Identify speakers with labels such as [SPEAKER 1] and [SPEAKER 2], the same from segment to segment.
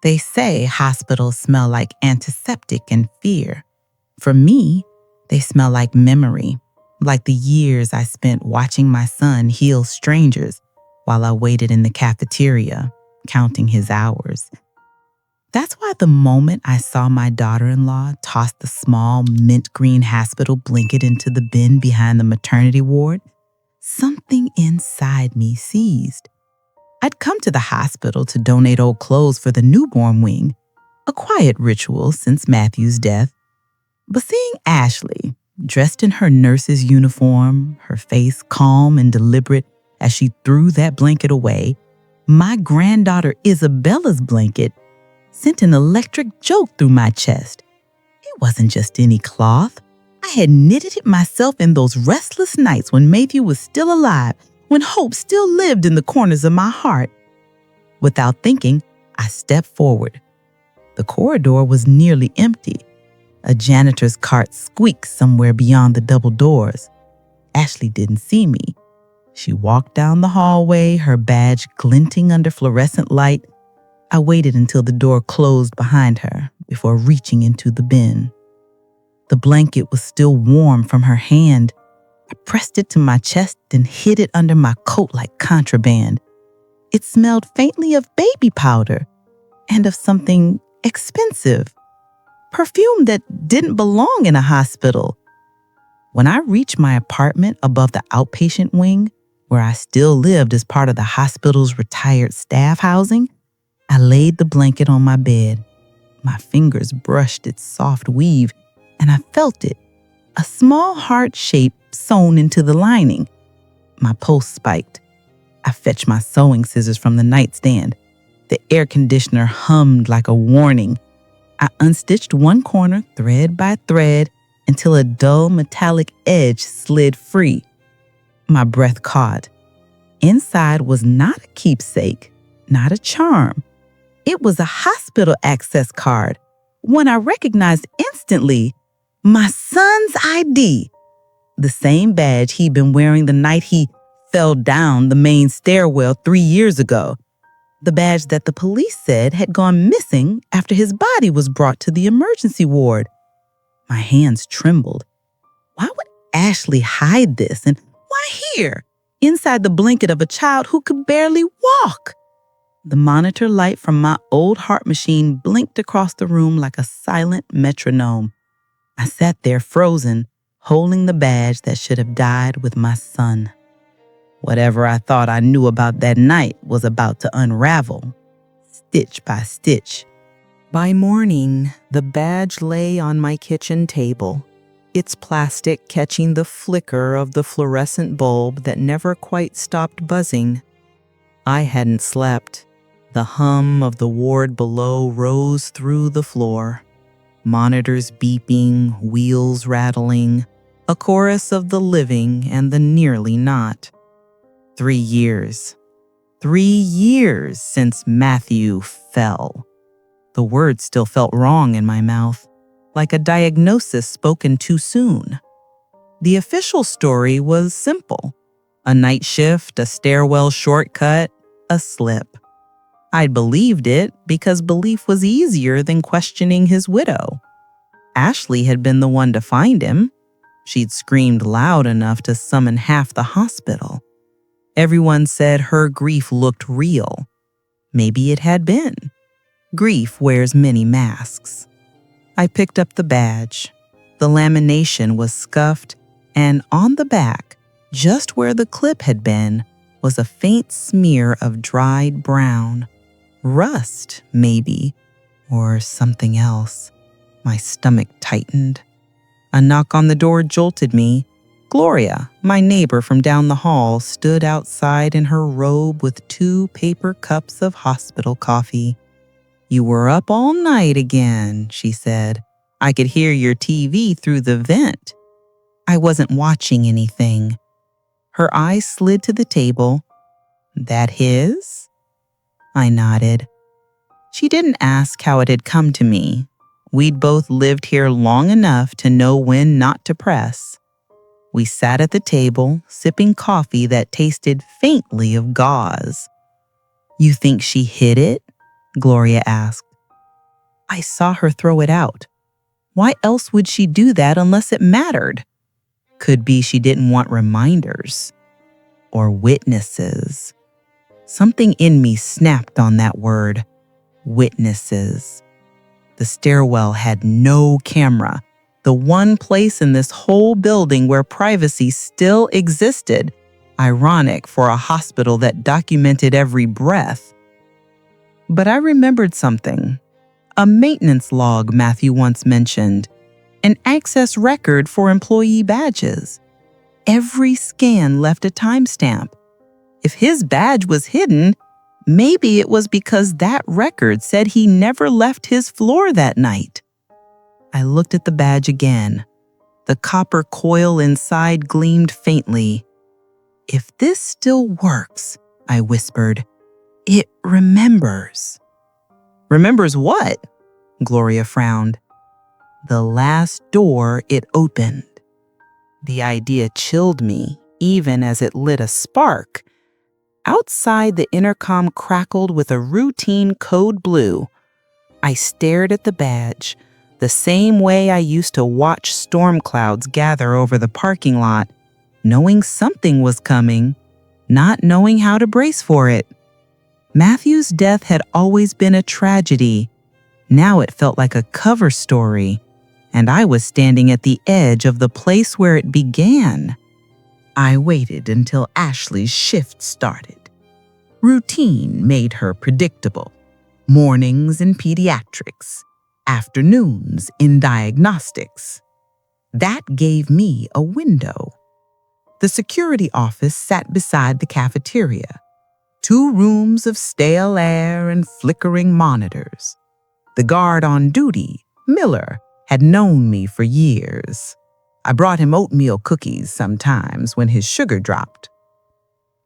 [SPEAKER 1] They say hospitals smell like antiseptic and fear. For me, they smell like memory, like the years I spent watching my son heal strangers while I waited in the cafeteria, counting his hours. That's why the moment I saw my daughter-in-law toss the small mint green hospital blanket into the bin behind the maternity ward, something inside me seized. I'd come to the hospital to donate old clothes for the newborn wing, a quiet ritual since Matthew's death. But seeing Ashley, dressed in her nurse's uniform, her face calm and deliberate as she threw that blanket away, my granddaughter Isabella's blanket sent an electric jolt through my chest. It wasn't just any cloth. I had knitted it myself in those restless nights when Matthew was still alive, when hope still lived in the corners of my heart. Without thinking, I stepped forward. The corridor was nearly empty. A janitor's cart squeaked somewhere beyond the double doors. Ashley didn't see me. She walked down the hallway, her badge glinting under fluorescent light. I waited until the door closed behind her before reaching into the bin. The blanket was still warm from her hand. I pressed it to my chest and hid it under my coat like contraband. It smelled faintly of baby powder and of something expensive, perfume that didn't belong in a hospital. When I reached my apartment above the outpatient wing, where I still lived as part of the hospital's retired staff housing, I laid the blanket on my bed. My fingers brushed its soft weave, and I felt it, a small heart shape sewn into the lining. My pulse spiked. I fetched my sewing scissors from the nightstand. The air conditioner hummed like a warning. I unstitched one corner thread by thread until a dull metallic edge slid free. My breath caught. Inside was not a keepsake, not a charm. It was a hospital access card, one I recognized instantly. My son's ID. The same badge he'd been wearing the night he fell down the main stairwell 3 years ago. The badge that the police said had gone missing after his body was brought to the emergency ward. My hands trembled. Why would Ashley hide this? And why here, inside the blanket of a child who could barely walk? The monitor light from my old heart machine blinked across the room like a silent metronome. I sat there frozen, holding the badge that should have died with my son. Whatever I thought I knew about that night was about to unravel, stitch by stitch. By morning, the badge lay on my kitchen table, its plastic catching the flicker of the fluorescent bulb that never quite stopped buzzing. I hadn't slept. The hum of the ward below rose through the floor. Monitors beeping, wheels rattling, a chorus of the living and the nearly not. 3 years. 3 years since Matthew fell. The words still felt wrong in my mouth, like a diagnosis spoken too soon. The official story was simple. A night shift, a stairwell shortcut, a slip. I believed it because belief was easier than questioning his widow. Ashley had been the one to find him. She'd screamed loud enough to summon half the hospital. Everyone said her grief looked real. Maybe it had been. Grief wears many masks. I picked up the badge. The lamination was scuffed, and on the back, just where the clip had been, was a faint smear of dried brown. Rust, maybe, or something else. My stomach tightened. A knock on the door jolted me. Gloria, my neighbor from down the hall, stood outside in her robe with 2 paper cups of hospital coffee. "You were up all night again," she said. "I could hear your TV through the vent." I wasn't watching anything. Her eyes slid to the table. "That his?" I nodded. She didn't ask how it had come to me. We'd both lived here long enough to know when not to press. We sat at the table, sipping coffee that tasted faintly of gauze. "You think she hid it?" Gloria asked. I saw her throw it out. Why else would she do that unless it mattered? Could be she didn't want reminders or witnesses. Something in me snapped on that word, witnesses. The stairwell had no camera, the one place in this whole building where privacy still existed. Ironic for a hospital that documented every breath. But I remembered something. A maintenance log Matthew once mentioned. An access record for employee badges. Every scan left a timestamp. If his badge was hidden, maybe it was because that record said he never left his floor that night. I looked at the badge again. The copper coil inside gleamed faintly. If this still works, I whispered, it remembers. Remembers what? Gloria frowned. The last door it opened. The idea chilled me, even as it lit a spark. Outside, the intercom crackled with a routine code blue. I stared at the badge, the same way I used to watch storm clouds gather over the parking lot, knowing something was coming, not knowing how to brace for it. Matthew's death had always been a tragedy. Now it felt like a cover story, and I was standing at the edge of the place where it began. I waited until Ashley's shift started. Routine made her predictable. Mornings in pediatrics, afternoons in diagnostics. That gave me a window. The security office sat beside the cafeteria. 2 rooms of stale air and flickering monitors. The guard on duty, Miller, had known me for years. I brought him oatmeal cookies sometimes when his sugar dropped.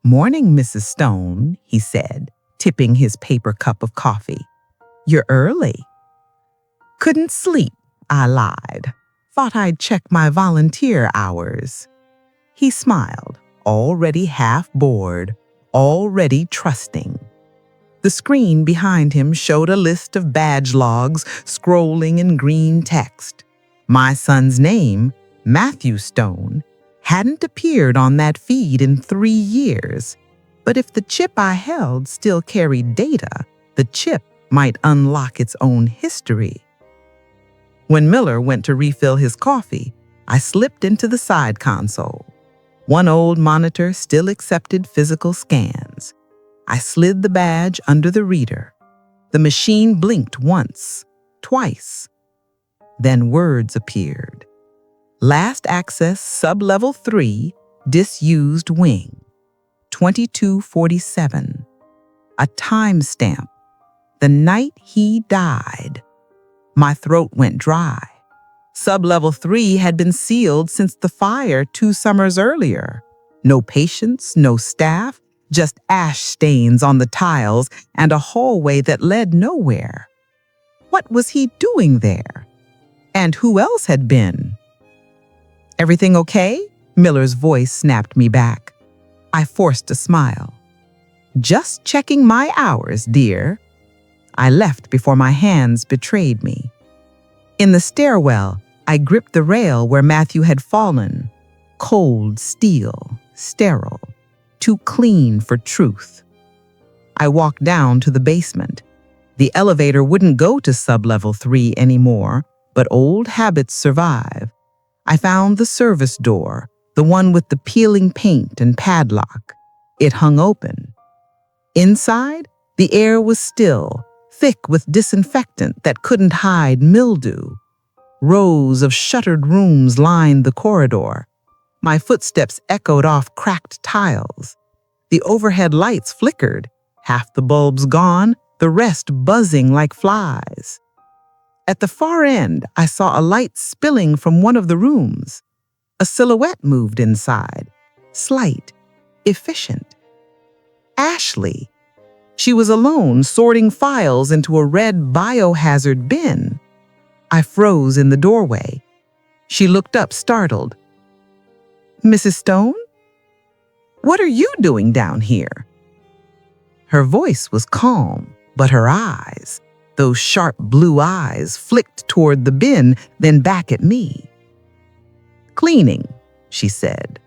[SPEAKER 1] "Morning, Mrs. Stone," he said, tipping his paper cup of coffee. "You're early." "Couldn't sleep," I lied. "Thought I'd check my volunteer hours." He smiled, already half bored, already trusting. The screen behind him showed a list of badge logs scrolling in green text. My son's name, Matthew Stone, hadn't appeared on that feed in 3 years. But if the chip I held still carried data, the chip might unlock its own history. When Miller went to refill his coffee, I slipped into the side console. One old monitor still accepted physical scans. I slid the badge under the reader. The machine blinked once, twice. Then words appeared. Last access sub-level 3, disused wing. 2247. A timestamp. The night he died. My throat went dry. Sub-level 3 had been sealed since the fire 2 summers earlier. No patients, no staff, just ash stains on the tiles and a hallway that led nowhere. What was he doing there? And who else had been? "Everything okay?" Miller's voice snapped me back. I forced a smile. "Just checking my hours, dear." I left before my hands betrayed me. In the stairwell, I gripped the rail where Matthew had fallen. Cold steel, sterile, too clean for truth. I walked down to the basement. The elevator wouldn't go to sub-level 3 anymore, but old habits survive. I found the service door, the one with the peeling paint and padlock. It hung open. Inside, the air was still, thick with disinfectant that couldn't hide mildew. Rows of shuttered rooms lined the corridor. My footsteps echoed off cracked tiles. The overhead lights flickered, half the bulbs gone, the rest buzzing like flies. At the far end, I saw a light spilling from one of the rooms. A silhouette moved inside, slight, efficient. Ashley. She was alone, sorting files into a red biohazard bin. I froze in the doorway. She looked up, startled. "Mrs. Stone? What are you doing down here?" Her voice was calm, but her eyes,
[SPEAKER 2] Those sharp blue eyes flicked toward the bin, then back at me. "Cleaning," she said.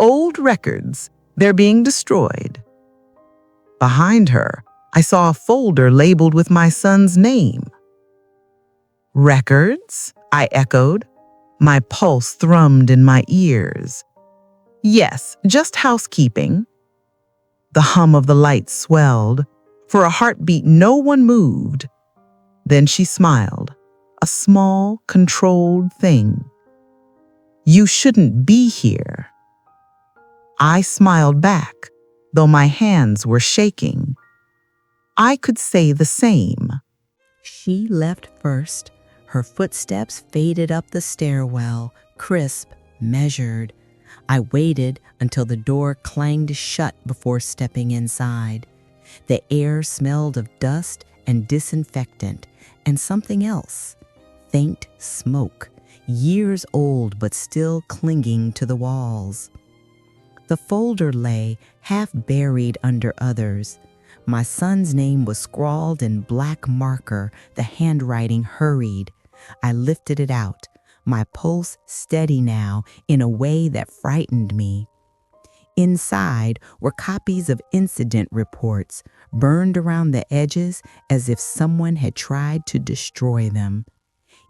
[SPEAKER 2] "Old records. They're being destroyed." Behind her, I saw a folder labeled with my son's name. "Records?" I echoed. My pulse thrummed in my ears. "Yes, just housekeeping." The hum of the light swelled. For a heartbeat, no one moved. Then she smiled, a small, controlled thing. "You shouldn't be here." I smiled back, though my hands were shaking. I could say the same.
[SPEAKER 1] She left first. Her footsteps faded up the stairwell, crisp, measured. I waited until the door clanged shut before stepping inside. The air smelled of dust and disinfectant and something else, faint smoke, years old but still clinging to the walls. The folder lay half buried under others. My son's name was scrawled in black marker, the handwriting hurried. I lifted it out, my pulse steady now in a way that frightened me. Inside were copies of incident reports, burned around the edges as if someone had tried to destroy them.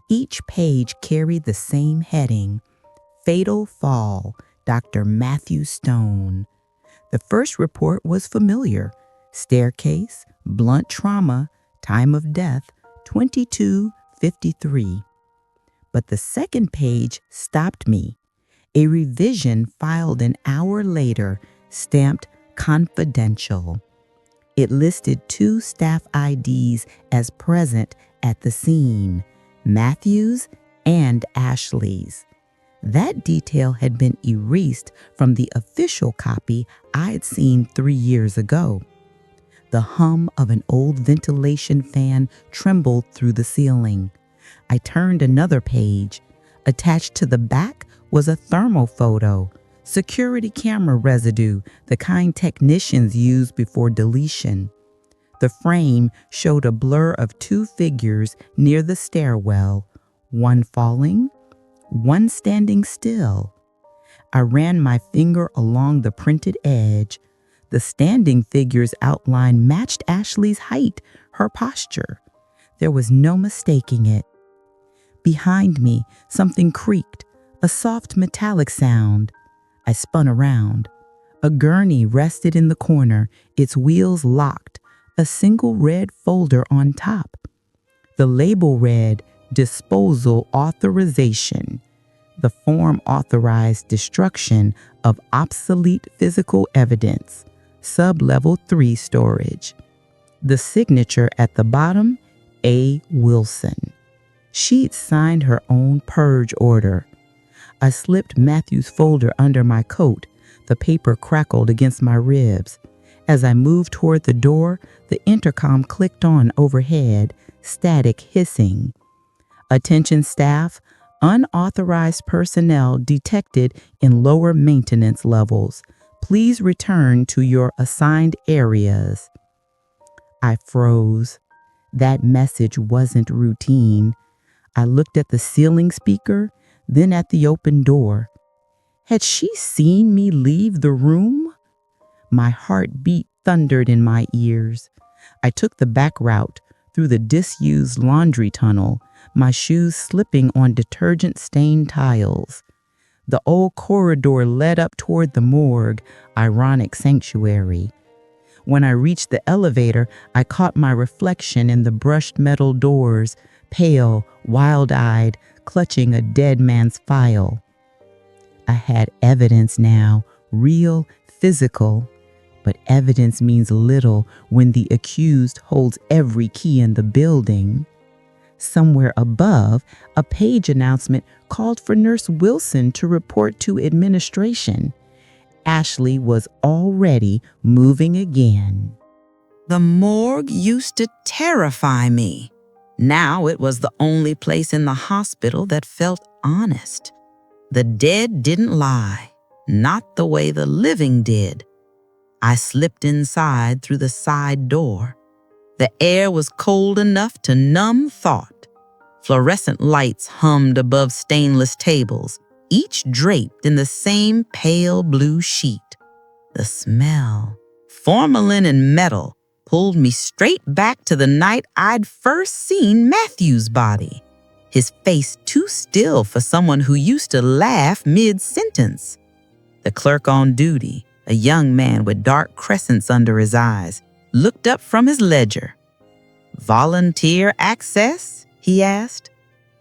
[SPEAKER 1] Each page carried the same heading, Fatal Fall, Dr. Matthew Stone. The first report was familiar. Staircase, blunt trauma, time of death, 22:53. But the second page stopped me. A revision filed an hour later, stamped confidential. It listed 2 staff IDs as present at the scene, Matthews and Ashley's. That detail had been erased from the official copy I'd seen 3 years ago. The hum of an old ventilation fan trembled through the ceiling. I turned another page. Attached to the back was a thermal photo, security camera residue, the kind technicians use before deletion. The frame showed a blur of 2 figures near the stairwell, one falling, one standing still. I ran my finger along the printed edge. The standing figure's outline matched Ashley's height, her posture. There was no mistaking it. Behind me, something creaked, a soft metallic sound. I spun around. A gurney rested in the corner, its wheels locked, a single red folder on top. The label read, Disposal Authorization. The form authorized destruction of obsolete physical evidence, sub-level 3 storage. The signature at the bottom, A. Wilson. She'd signed her own purge order. I slipped Matthew's folder under my coat. The paper crackled against my ribs. As I moved toward the door, the intercom clicked on overhead, static hissing. Attention staff, unauthorized personnel detected in lower maintenance levels. Please return to your assigned areas. I froze. That message wasn't routine. I looked at the ceiling speaker, then at the open door. Had she seen me leave the room? My heartbeat thundered in my ears. I took the back route through the disused laundry tunnel, my shoes slipping on detergent-stained tiles. The old corridor led up toward the morgue, ironic sanctuary. When I reached the elevator, I caught my reflection in the brushed metal doors, pale, wild-eyed, clutching a dead man's file. I had evidence now, real, physical. But evidence means little when the accused holds every key in the building. Somewhere above, a page announcement called for Nurse Wilson to report to administration. Ashley was already moving again. The morgue used to terrify me. Now it was the only place in the hospital that felt honest. The dead didn't lie, not the way the living did. I slipped inside through the side door. The air was cold enough to numb thought. Fluorescent lights hummed above stainless tables, each draped in the same pale blue sheet. The smell, formalin and metal, pulled me straight back to the night I'd first seen Matthew's body, his face too still for someone who used to laugh mid-sentence. The clerk on duty, a young man with dark crescents under his eyes, looked up from his ledger. "Volunteer access?" he asked.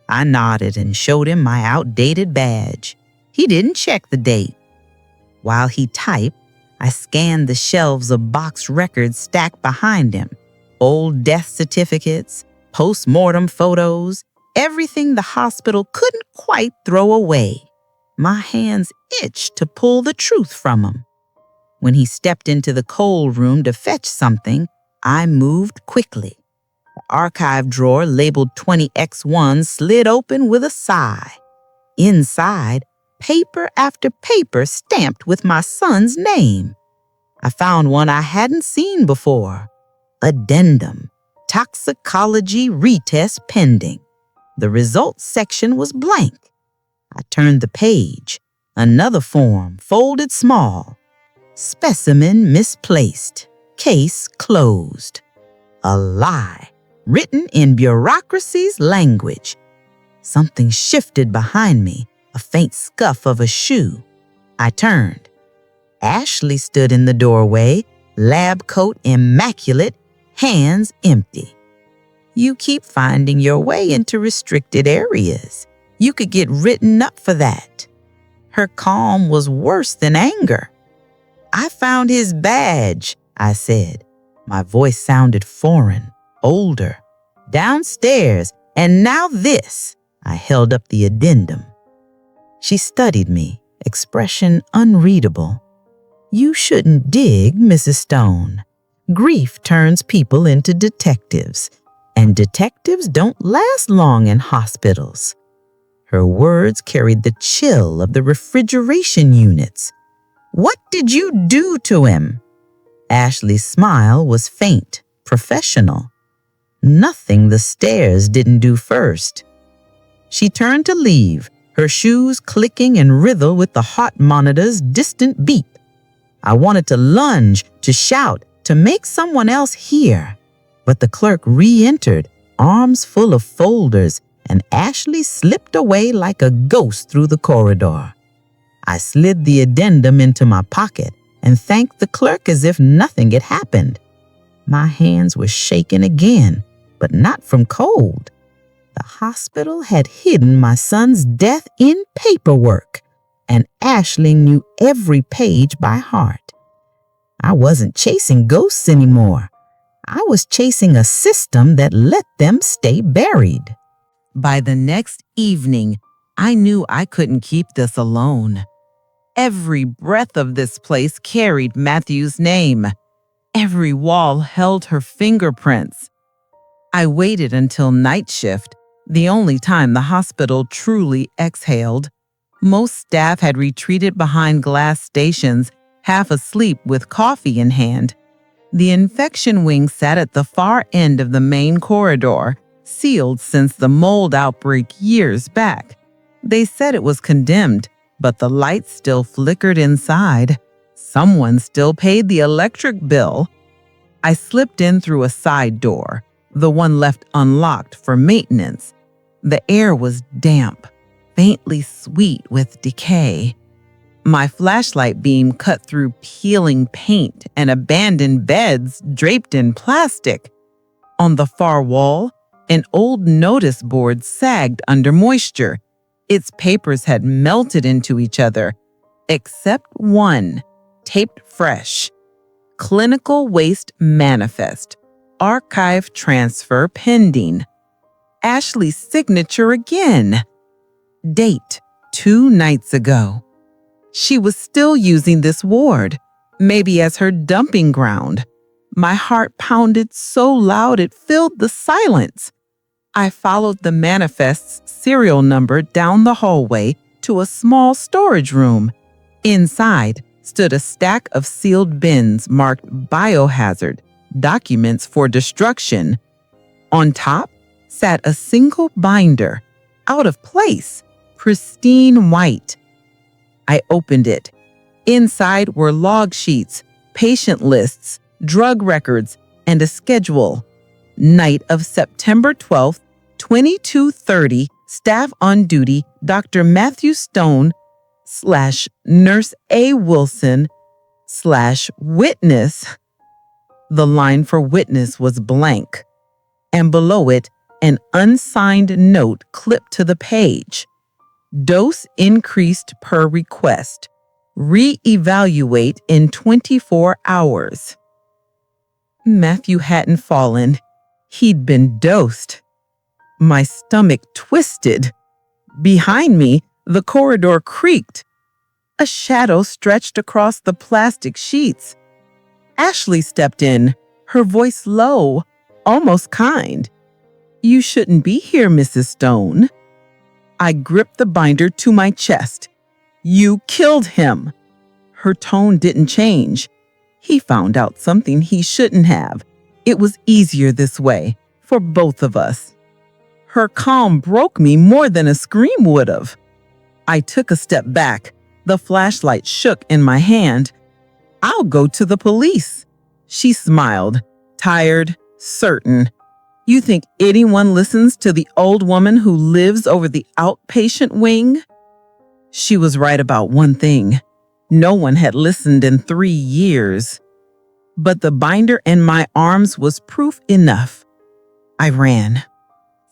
[SPEAKER 1] I nodded and showed him my outdated badge. He didn't check the date. While he typed, I scanned the shelves of boxed records stacked behind him. Old death certificates, post-mortem photos, everything the hospital couldn't quite throw away. My hands itched to pull the truth from him. When he stepped into the cold room to fetch something, I moved quickly. The archive drawer labeled 20X1 slid open with a sigh. Inside, paper after paper stamped with my son's name. I found one I hadn't seen before. Addendum, toxicology retest pending. The results section was blank. I turned the page. Another form, folded small. Specimen misplaced. Case closed. A lie, written in bureaucracy's language. Something shifted behind me, a faint scuff of a shoe. I turned. Ashley stood in the doorway, lab coat immaculate, hands empty. You keep finding your way into restricted areas. You could get written up for that. Her calm was worse than anger. I found his badge, I said. My voice sounded foreign, older. Downstairs, and now this. I held up the addendum. She studied me, expression unreadable. You shouldn't dig, Mrs. Stone. Grief turns people into detectives, and detectives don't last long in hospitals. Her words carried the chill of the refrigeration units. What did you do to him? Ashley's smile was faint, professional. Nothing the stairs didn't do first. She turned to leave, her shoes clicking in rhythm with the heart monitor's distant beep. I wanted to lunge, to shout, to make someone else hear. But the clerk re-entered, arms full of folders, and Ashley slipped away like a ghost through the corridor. I slid the addendum into my pocket and thanked the clerk as if nothing had happened. My hands were shaking again, but not from cold. The hospital had hidden my son's death in paperwork, and Ashley knew every page by heart. I wasn't chasing ghosts anymore. I was chasing a system that let them stay buried. By the next evening, I knew I couldn't keep this alone. Every breath of this place carried Matthew's name. Every wall held her fingerprints. I waited until night shift, the only time the hospital truly exhaled. Most staff had retreated behind glass stations, half asleep with coffee in hand. The infection wing sat at the far end of the main corridor, sealed since the mold outbreak years back. They said it was condemned, but the lights still flickered inside. Someone still paid the electric bill. I slipped in through a side door, the one left unlocked for maintenance. The air was damp, faintly sweet with decay. My flashlight beam cut through peeling paint and abandoned beds draped in plastic. On the far wall, an old notice board sagged under moisture. Its papers had melted into each other, except one, taped fresh. Clinical Waste Manifest. Archive transfer pending. Ashley's signature again. Date, 2 nights ago. She was still using this ward, maybe as her dumping ground. My heart pounded so loud it filled the silence. I followed the manifest's serial number down the hallway to a small storage room. Inside stood a stack of sealed bins marked biohazard,
[SPEAKER 2] documents for destruction. On top sat a single binder, out of place, pristine white. I opened it. Inside were log sheets, patient lists, drug records, and a schedule. Night of September 12th, 22:30, staff on duty, Dr. Matthew Stone / Nurse A. Wilson / witness. The line for witness was blank, and below it, an unsigned note clipped to the page. Dose increased per request. Re-evaluate in 24 hours. Matthew hadn't fallen. He'd been dosed. My stomach twisted. Behind me, the corridor creaked. A shadow stretched across the plastic sheets. Ashley stepped in, her voice low, almost kind. "You shouldn't be here, Mrs. Stone." I gripped the binder to my chest. "You killed him." Her tone didn't change. "He found out something he shouldn't have. It was easier this way, for both of us." Her calm broke me more than a scream would have. I took a step back. The flashlight shook in my hand. "I'll go to the police." She smiled, tired, certain. "You think anyone listens to the old woman who lives over the outpatient wing?" She was right about one thing. No one had listened in 3 years. But the binder in my arms was proof enough. I ran.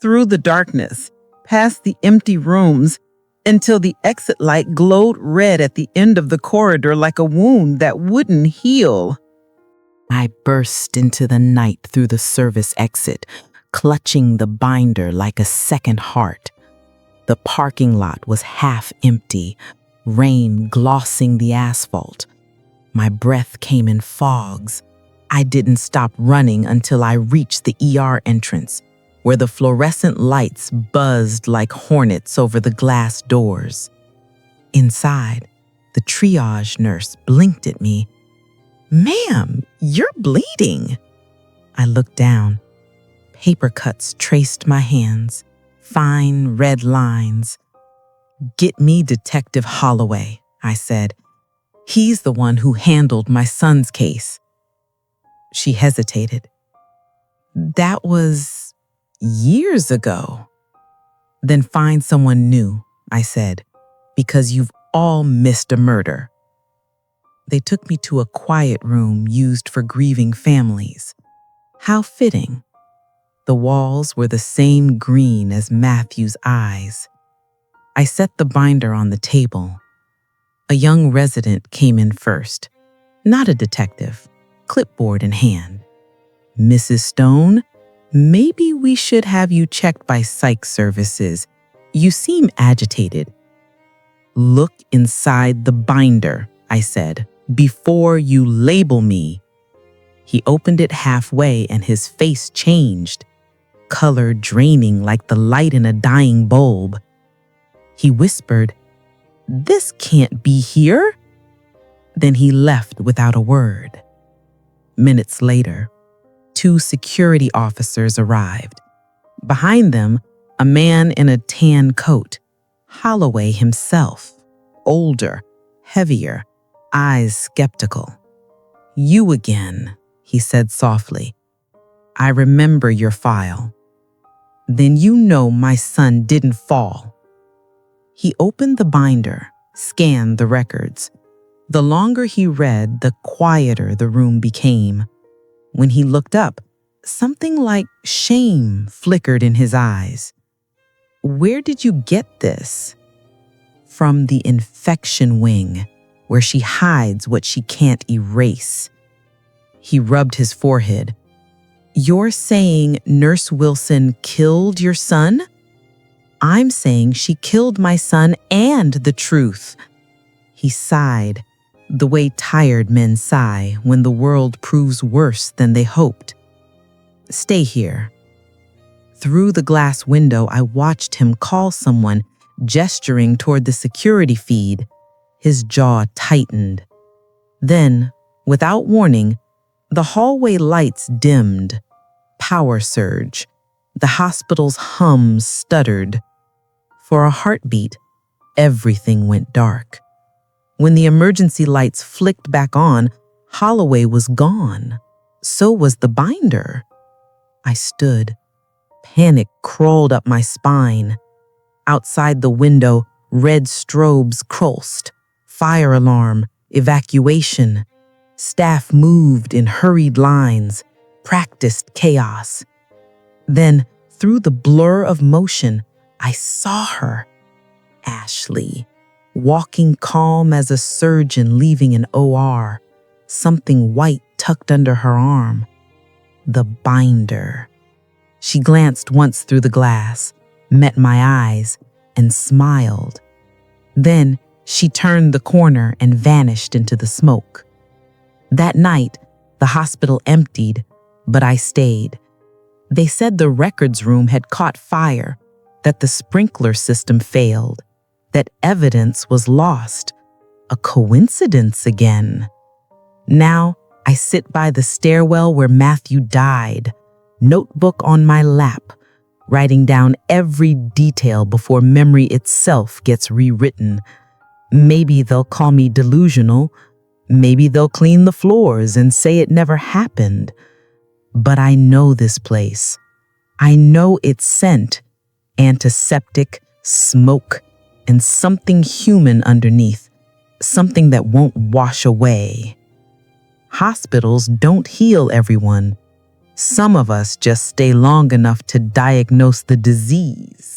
[SPEAKER 2] Through the darkness, past the empty rooms, until the exit light glowed red at the end of the corridor like a wound that wouldn't heal. I burst into the night through the service exit, clutching the binder like a second heart. The parking lot was half empty, rain glossing the asphalt. My breath came in fogs. I didn't stop running until I reached the ER entrance, where the fluorescent lights buzzed like hornets over the glass doors. Inside, the triage nurse blinked at me. "Ma'am, you're bleeding." I looked down. Paper cuts traced my hands, fine red lines. "Get me Detective Holloway," I said. "He's the one who handled my son's case." She hesitated. "That was years ago." "Then find someone new," I said, "because you've all missed a murder." They took me to a quiet room used for grieving families. How fitting. The walls were the same green as Matthew's eyes. I set the binder on the table. A young resident came in first, not a detective, clipboard in hand. "Mrs. Stone, maybe we should have you checked by psych services. You seem agitated." "Look inside the binder," I said, "before you label me." He opened it halfway and his face changed, color draining like the light in a dying bulb. He whispered, "This can't be here." Then he left without a word. Minutes later, 2 security officers arrived. Behind them, a man in a tan coat, Holloway himself, older, heavier, eyes skeptical. "You again," he said softly. "I remember your file. Then you know my son didn't fall." He opened the binder, scanned the records. The longer he read, the quieter the room became. When he looked up, something like shame flickered in his eyes. "Where did you get this?" "From the infection wing, where she hides what she can't erase." He rubbed his forehead. "You're saying Nurse Wilson killed your son?" "I'm saying she killed my son and the truth." He sighed, the way tired men sigh when the world proves worse than they hoped. "Stay here." Through the glass window, I watched him call someone, gesturing toward the security feed. His jaw tightened. Then, without warning, The hallway lights dimmed. Power surge. The hospital's hum stuttered. For a heartbeat, everything went dark. When the emergency lights flicked back on, Holloway was gone. So was the binder. I stood. Panic crawled up my spine. Outside the window, red strobes pulsed. Fire alarm, evacuation. Staff moved in hurried lines, practiced chaos. Then, through the blur of motion, I saw her, Ashley, walking calm as a surgeon leaving an OR, something white tucked under her arm. The binder. She glanced once through the glass, met my eyes, and smiled. Then she turned the corner and vanished into the smoke. That night, the hospital emptied, but I stayed. They said the records room had caught fire, that the sprinkler system failed, that evidence was lost. A coincidence again. Now, I sit by the stairwell where Matthew died, notebook on my lap, writing down every detail before memory itself gets rewritten. Maybe they'll call me delusional. Maybe they'll clean the floors and say it never happened. But I know this place. I know its scent, antiseptic, smoke, and something human underneath, something that won't wash away. Hospitals don't heal everyone. Some of us just stay long enough to diagnose the disease.